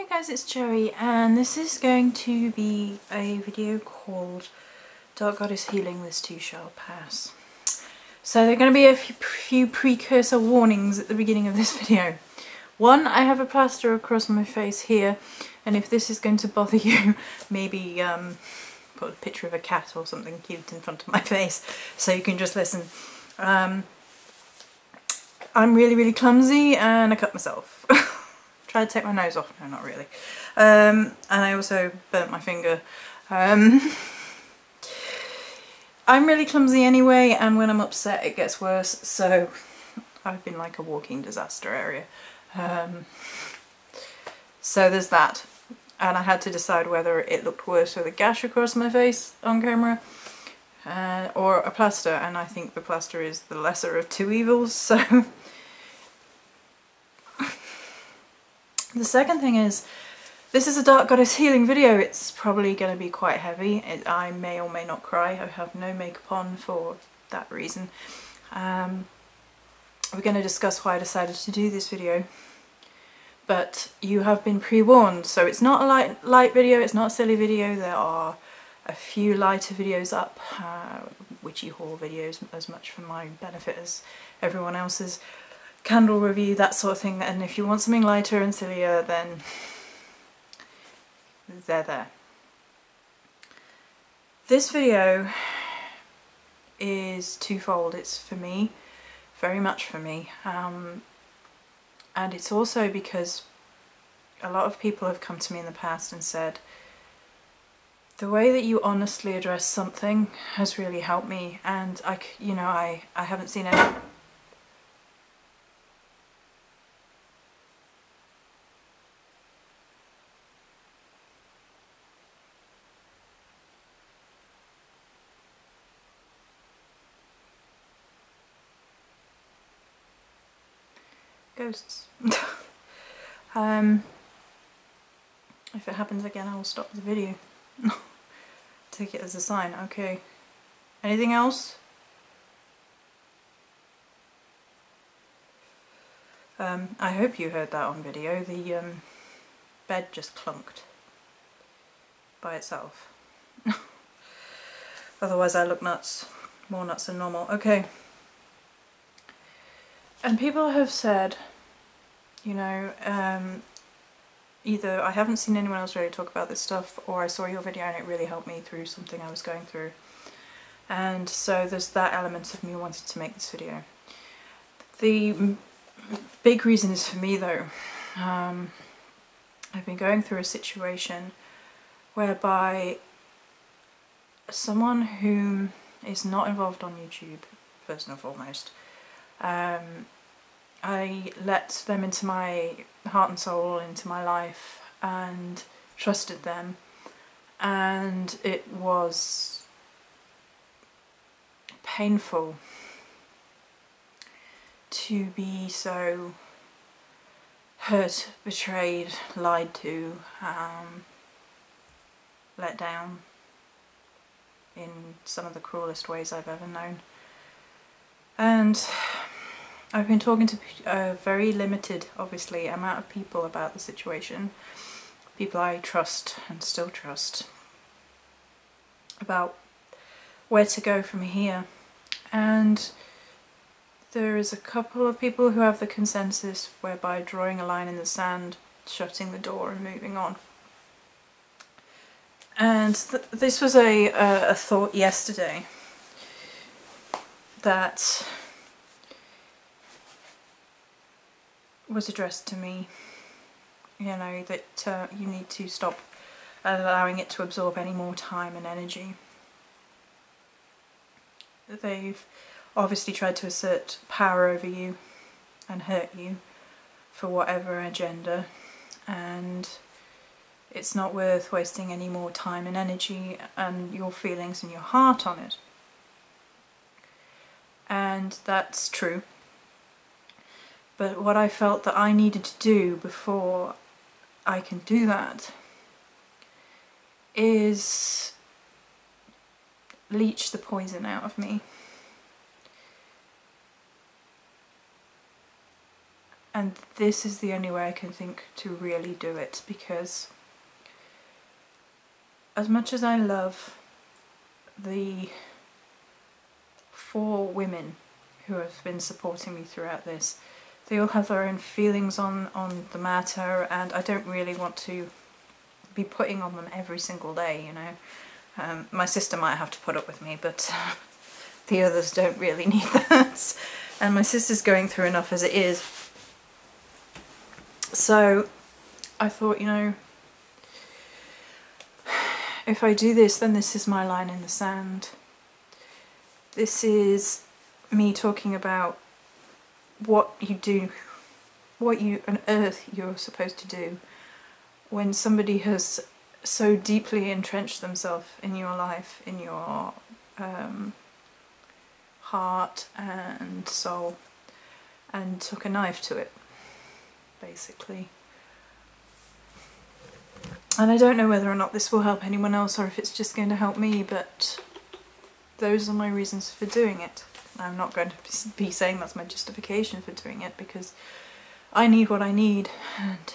Hey guys, it's Joey, and this is going to be a video called Dark Goddess Healing, This Too Shall Pass. So there are going to be a few precursor warnings at the beginning of this video. One, I have a plaster across my face here, and if this is going to bother you, maybe put a picture of a cat or something cute in front of my face so you can just listen. I'm really clumsy and I cut myself. Tried to take my nose off, no, not really. And I also burnt my finger. I'm really clumsy anyway, and when I'm upset it gets worse, so I've been like a walking disaster area. So there's that. And I had to decide whether it looked worse with a gash across my face on camera or a plaster, and I think the plaster is the lesser of two evils, so... The second thing is, this is a Dark Goddess healing video. It's probably going to be quite heavy. I may or may not cry. I have no makeup on for that reason. We're going to discuss why I decided to do this video. But you have been pre-warned, so it's not a light video, it's not a silly video. There are a few lighter videos up, witchy haul videos, as much for my benefit as everyone else's. Candle review, that sort of thing, and if you want something lighter and sillier, then they're there. This video is twofold. It's for me, very much for me, and it's also because a lot of people have come to me in the past and said, the way that you honestly address something has really helped me, and I haven't seen any... Ghosts. If it happens again, I will stop the video. Take it as a sign. Okay. Anything else? I hope you heard that on video. The bed just clunked by itself. Otherwise I look nuts. More nuts than normal. Okay. And people have said, you know, either I haven't seen anyone else really talk about this stuff, or I saw your video and it really helped me through something I was going through. And so there's that element of me wanting to make this video. The big reason is for me though. I've been going through a situation whereby someone who is not involved on YouTube, first and foremost, I let them into my heart and soul, into my life, and trusted them, and it was painful to be so hurt, betrayed, lied to, let down in some of the cruelest ways I've ever known. And I've been talking to a very limited, obviously, amount of people about the situation. People I trust and still trust. About where to go from here. And there is a couple of people who have the consensus whereby drawing a line in the sand, shutting the door and moving on. And this was a thought yesterday that was addressed to me, you know, that you need to stop allowing it to absorb any more time and energy. They've obviously tried to assert power over you and hurt you for whatever agenda, and it's not worth wasting any more time and energy and your feelings and your heart on it. And that's true. But what I felt that I needed to do before I can do that is leach the poison out of me And this is the only way I can think to really do it, because as much as I love the 4 women who have been supporting me throughout this, they all have their own feelings on the matter, and I don't really want to be putting on them every single day, you know. My sister might have to put up with me, but the others don't really need that. And my sister's going through enough as it is. So I thought, you know, if I do this, then this is my line in the sand. This is me talking about what you do, what you on earth you're supposed to do when somebody has so deeply entrenched themselves in your life, in your heart and soul, and took a knife to it, basically. And I don't know whether or not this will help anyone else or if it's just going to help me, but those are my reasons for doing it. I'm not going to be saying that's my justification for doing it, because I need what I need, and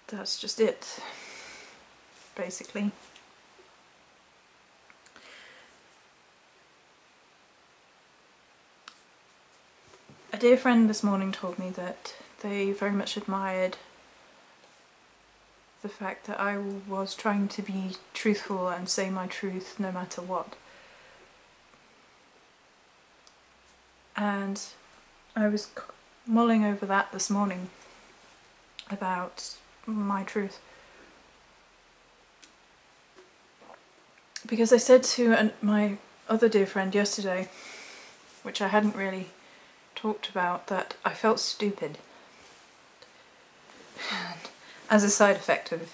that's just it, basically. A dear friend this morning told me that they very much admired the fact that I was trying to be truthful and say my truth no matter what. And I was mulling over that this morning, about my truth. Because I said to my other dear friend yesterday, which I hadn't really talked about, that I felt stupid. And as a side effect of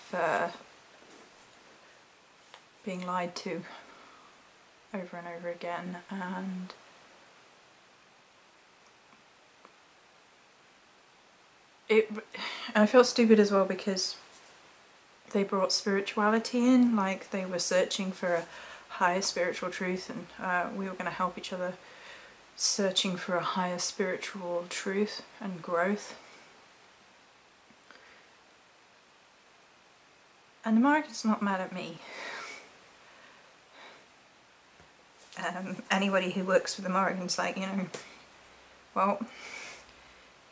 being lied to over and over again, and I felt stupid as well because they brought spirituality in, like they were searching for a higher spiritual truth, and we were going to help each other searching for a higher spiritual truth and growth. And the Morrigan's not mad at me. Anybody who works with the Morrigan's like, you know, well,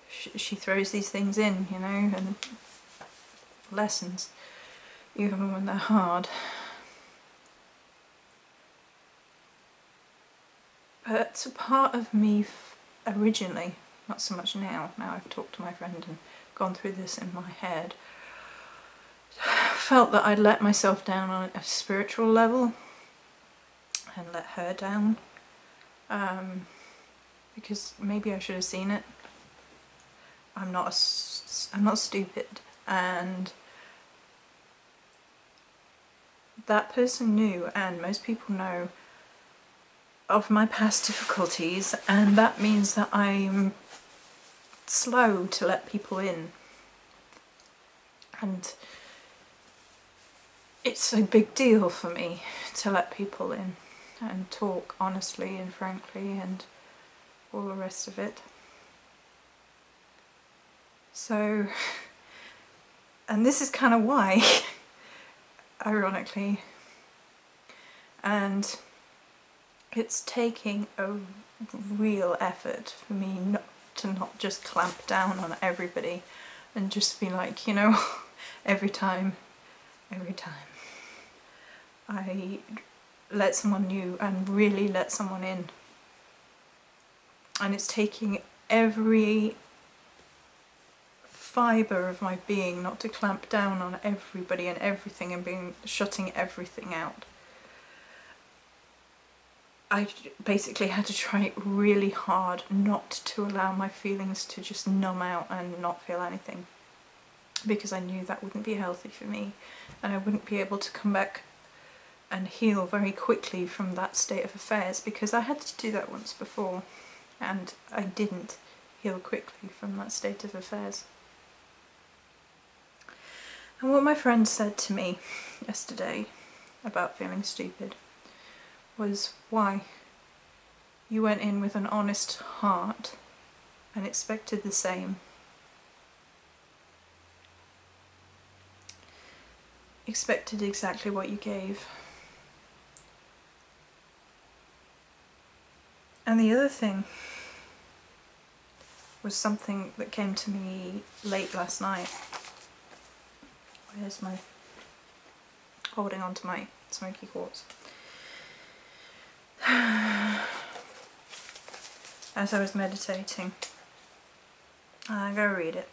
she throws these things in, you know, and lessons, even when they're hard. But a part of me originally, not so much now I've talked to my friend and gone through this in my head, felt that I'd let myself down on a spiritual level and let her down, because maybe I should have seen it. I'm not stupid, and that person knew, and most people know, of my past difficulties, and that means that I'm slow to let people in. And it's a big deal for me to let people in and talk honestly and frankly and all the rest of it. So, and this is kind of why, ironically, and it's taking a real effort for me not just clamp down on everybody and just be like, you know, every time I let someone new and really let someone in. And it's taking every fibre of my being not to clamp down on everybody and everything and shutting everything out. I basically had to try really hard not to allow my feelings to just numb out and not feel anything, because I knew that wouldn't be healthy for me, and I wouldn't be able to come back and heal very quickly from that state of affairs, because I had to do that once before and I didn't heal quickly from that state of affairs. And what my friend said to me yesterday about feeling stupid was, why? You went in with an honest heart and expected the same. Expected exactly what you gave. And the other thing was something that came to me late last night. Where's my... holding on to my smoky quartz. As I was meditating, I go read it.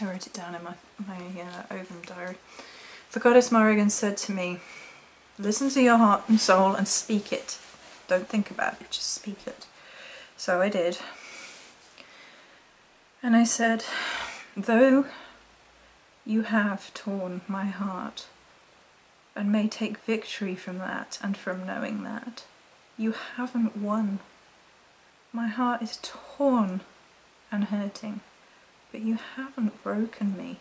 I wrote it down in my Ovum diary. The goddess Morrigan said to me, listen to your heart and soul and speak it. Don't think about it, just speak it. So I did. And I said, though you have torn my heart and may take victory from that and from knowing that, you haven't won. My heart is torn and hurting, but you haven't broken me.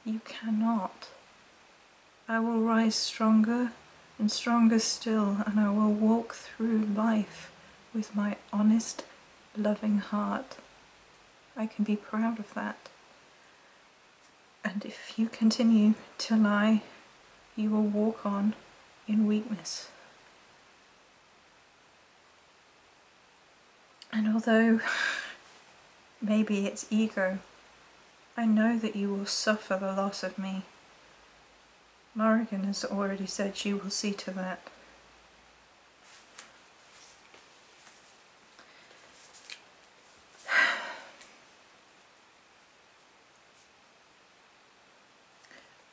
You cannot. I will rise stronger and stronger still, and I will walk through life with my honest, loving heart. I can be proud of that. And if you continue to lie, you will walk on in weakness. And although maybe it's ego, I know that you will suffer the loss of me. Morrigan has already said she will see to that.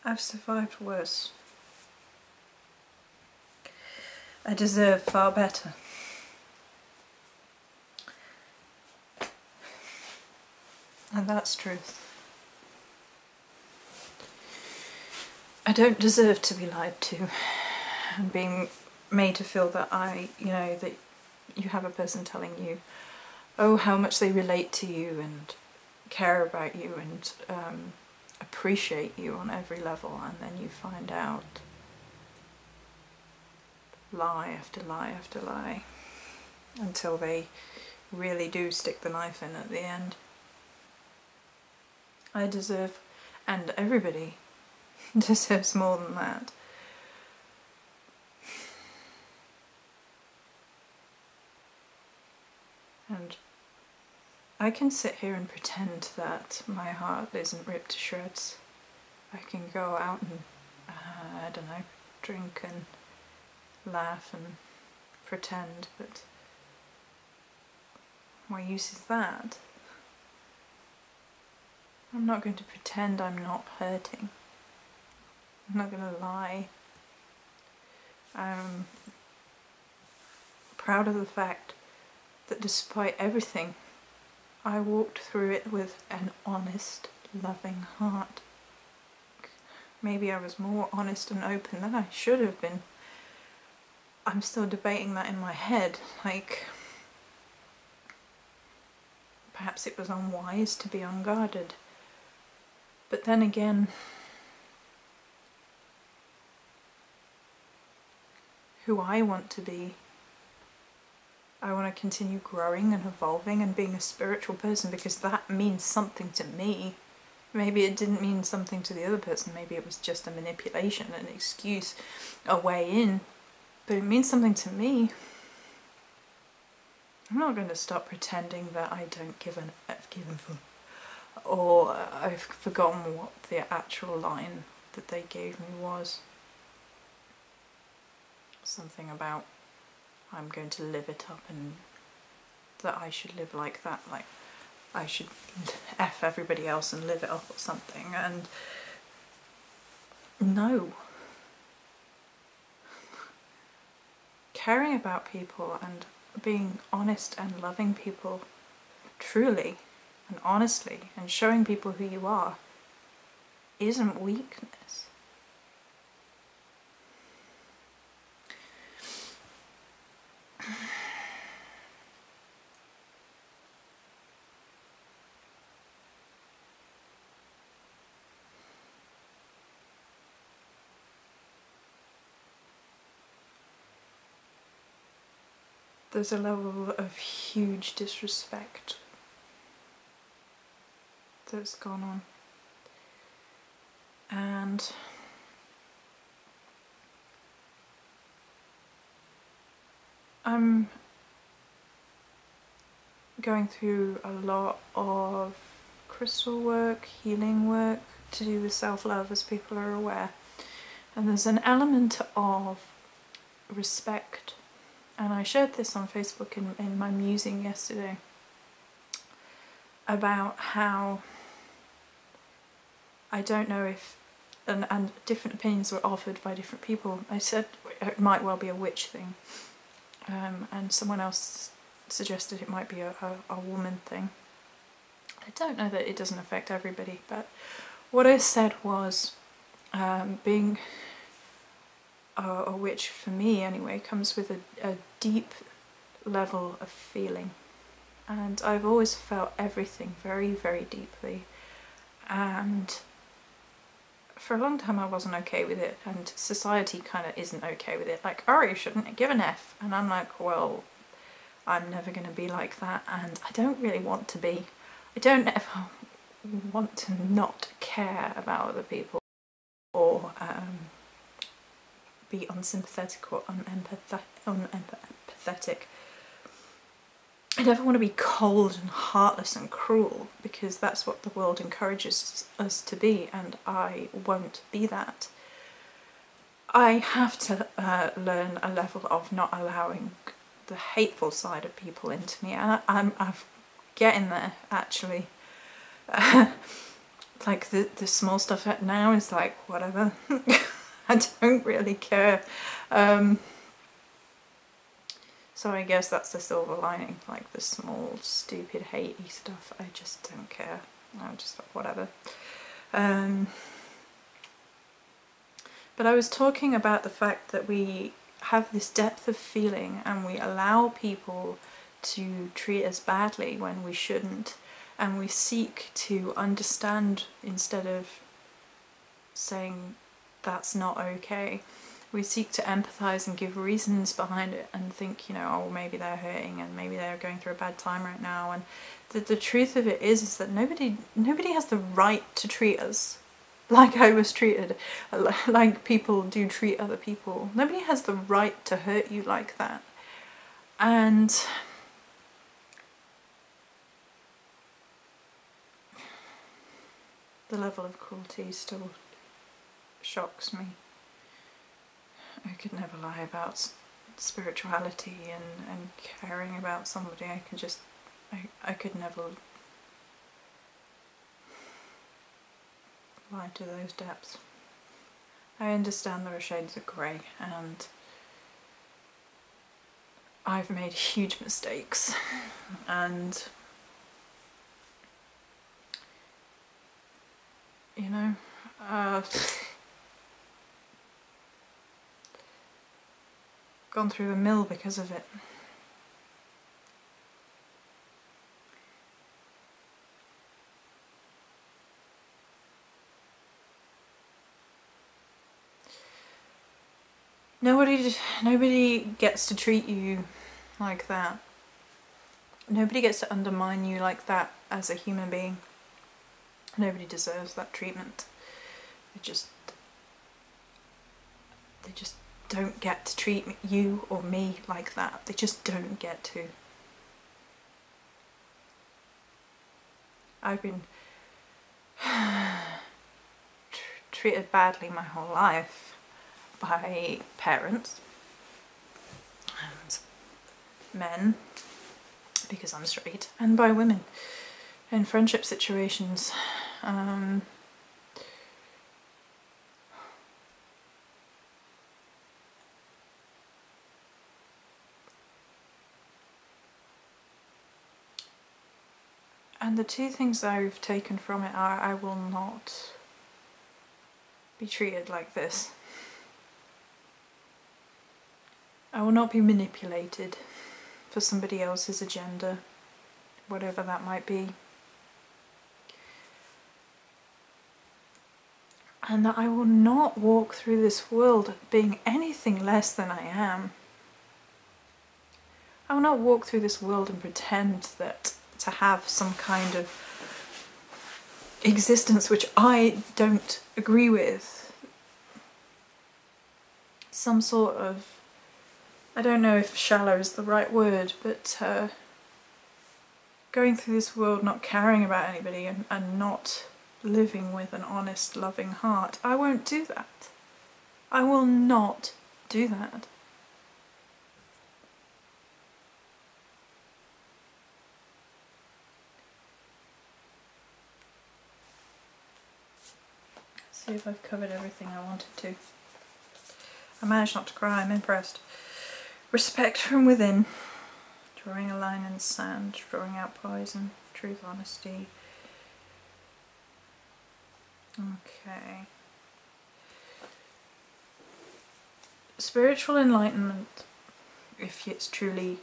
I've survived worse. I deserve far better. And that's truth. I don't deserve to be lied to and being made to feel that that you have a person telling you, oh, how much they relate to you and care about you and appreciate you on every level, and then you find out lie after lie after lie until they really do stick the knife in at the end. I deserve, and everybody deserves more than that. And I can sit here and pretend that my heart isn't ripped to shreds. I can go out and, I don't know, drink and laugh and pretend, but what use is that? I'm not going to pretend I'm not hurting. I'm not going to lie. I'm proud of the fact that despite everything, I walked through it with an honest, loving heart. Maybe I was more honest and open than I should have been. I'm still debating that in my head, like perhaps it was unwise to be unguarded. But then again, who I want to be, I want to continue growing and evolving and being a spiritual person because that means something to me. Maybe it didn't mean something to the other person, maybe it was just a manipulation, an excuse, a way in, but it means something to me. I'm not going to stop pretending that I don't give an F given for, or I've forgotten what the actual line that they gave me was. Something about I'm going to live it up and that I should live like that, like I should F everybody else and live it up or something, and no. Caring about people and being honest and loving people truly and honestly and showing people who you are isn't weakness. there's a level of huge disrespect that's gone on, and I'm going through a lot of crystal work, healing work to do with self-love, as people are aware, and there's an element of respect, and I shared this on Facebook in my musing yesterday about how I don't know if, and different opinions were offered by different people. I said it might well be a witch thing, and someone else suggested it might be a woman thing. I don't know that it doesn't affect everybody, but what I said was being a witch, for me anyway, comes with a deep level of feeling, and I've always felt everything very, very deeply, and for a long time I wasn't okay with it, and society kind of isn't okay with it, like, oh, you shouldn't give an F, and I'm like, well, I'm never going to be like that, and I don't really want to be. I don't ever want to not care about other people, or be unsympathetic or unempathetic. I never want to be cold and heartless and cruel, because that's what the world encourages us to be, and I won't be that. I have to learn a level of not allowing the hateful side of people into me, and I'm getting there, actually. Like the small stuff now is like, whatever. I don't really care. So I guess that's the silver lining, like the small, stupid, hatey stuff, I just don't care. I'm just like, whatever. But I was talking about the fact that we have this depth of feeling, and we allow people to treat us badly when we shouldn't, and we seek to understand instead of saying that's not okay. We seek to empathise and give reasons behind it, and think, you know, oh, maybe they're hurting and maybe they're going through a bad time right now. And the truth of it is that nobody has the right to treat us like I was treated, like people do treat other people. Nobody has the right to hurt you like that. And the level of cruelty still shocks me. I could never lie about spirituality and caring about somebody. I could never lie to those depths. I understand there are shades of grey, and I've made huge mistakes, and you know, gone through the mill because of it. Nobody gets to treat you like that. Nobody gets to undermine you like that as a human being. Nobody deserves that treatment. They just don't get to treat you or me like that. They just don't get to. I've been treated badly my whole life by parents and men, because I'm straight, and by women in friendship situations. And the two things I've taken from it are, I will not be treated like this. I will not be manipulated for somebody else's agenda, whatever that might be. And that I will not walk through this world being anything less than I am. I will not walk through this world and pretend that to have some kind of existence which I don't agree with. Some sort of, I don't know if shallow is the right word, but going through this world not caring about anybody and not living with an honest, loving heart. I won't do that. I will not do that. Let's see if I've covered everything I wanted to. I managed not to cry, I'm impressed. Respect from within. Drawing a line in the sand, drawing out poison, truth, honesty. Okay. Spiritual enlightenment, if it's truly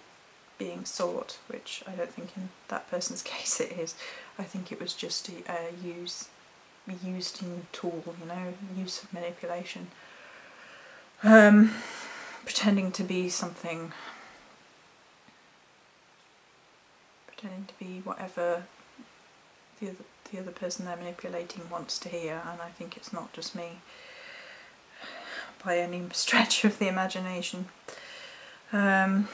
being sought, which I don't think in that person's case it is. I think it was just a using tool, you know, use of manipulation. Pretending to be something, pretending to be whatever the other person they're manipulating wants to hear, and I think it's not just me by any stretch of the imagination. There's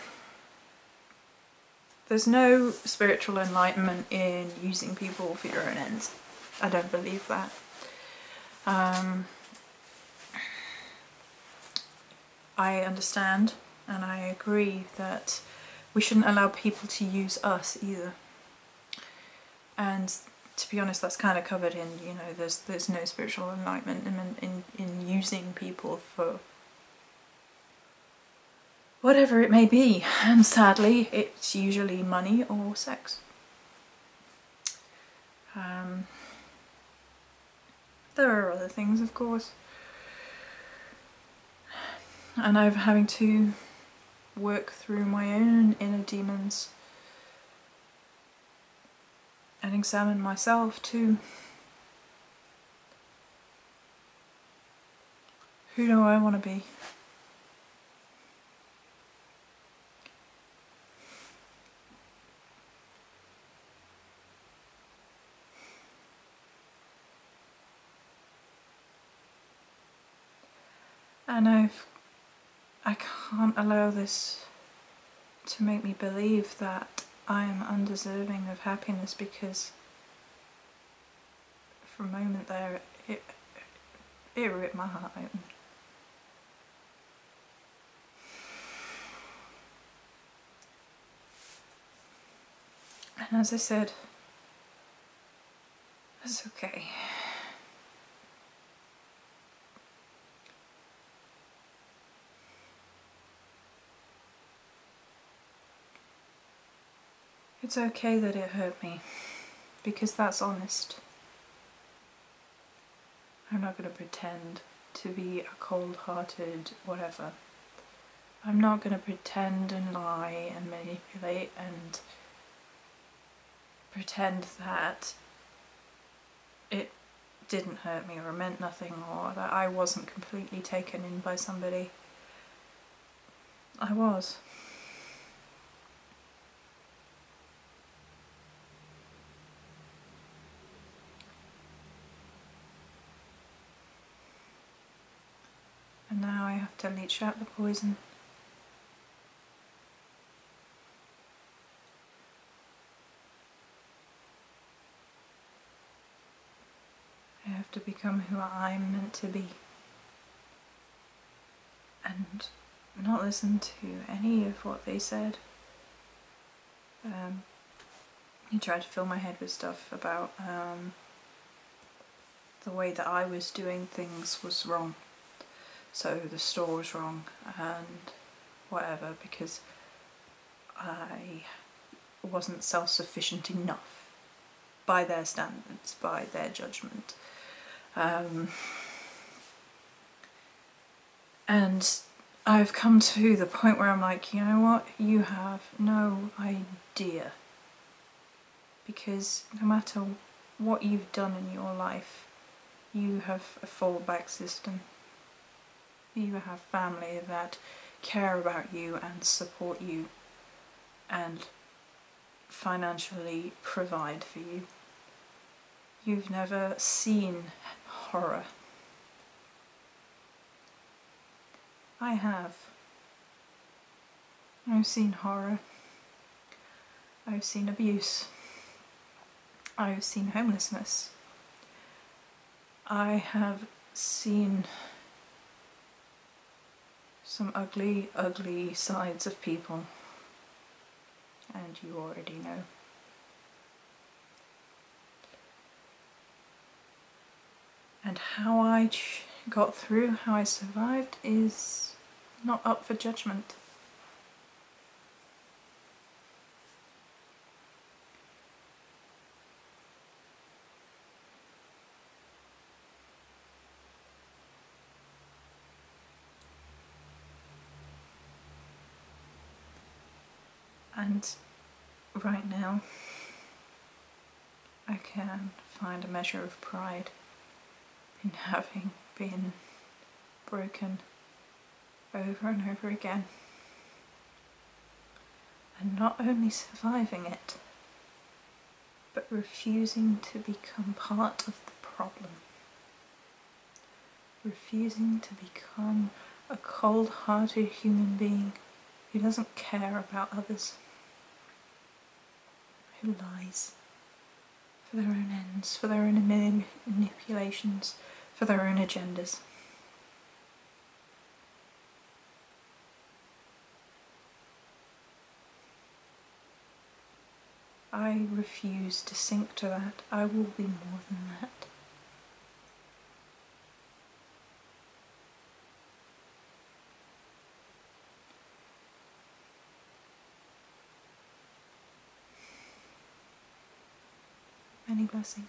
no spiritual enlightenment in using people for your own ends. I don't believe that. I understand and I agree that we shouldn't allow people to use us either. And to be honest, that's kind of covered in, you know, there's no spiritual enlightenment in using people for whatever it may be, and sadly it's usually money or sex. There are other things, of course, and I'm having to work through my own inner demons and examine myself too. Who do I want to be? And I can't allow this to make me believe that I am undeserving of happiness, because for a moment there it ripped my heart open. And as I said, it's okay. It's okay that it hurt me, because that's honest. I'm not going to pretend to be a cold-hearted whatever. I'm not going to pretend and lie and manipulate and pretend that it didn't hurt me or meant nothing, or that I wasn't completely taken in by somebody. I was. And now I have to leach out the poison. I have to become who I'm meant to be. And not listen to any of what they said. He tried to fill my head with stuff about the way that I was doing things was wrong. So the store was wrong and whatever, because I wasn't self-sufficient enough by their standards, by their judgment. And I've come to the point where I'm like, you know what, you have no idea. Because no matter what you've done in your life, you have a fallback system. You have family that care about you and support you and financially provide for you. You've never seen horror. I have. I've seen horror. I've seen abuse. I've seen homelessness. I have seen some ugly, ugly sides of people, and you already know. And how I got through, how I survived, is not up for judgment. And right now, I can find a measure of pride in having been broken over and over again, and not only surviving it, but refusing to become part of the problem, refusing to become a cold-hearted human being who doesn't care about others, who lies for their own ends, for their own manipulations, for their own agendas. I refuse to sink to that. I will be more than that. Many blessings.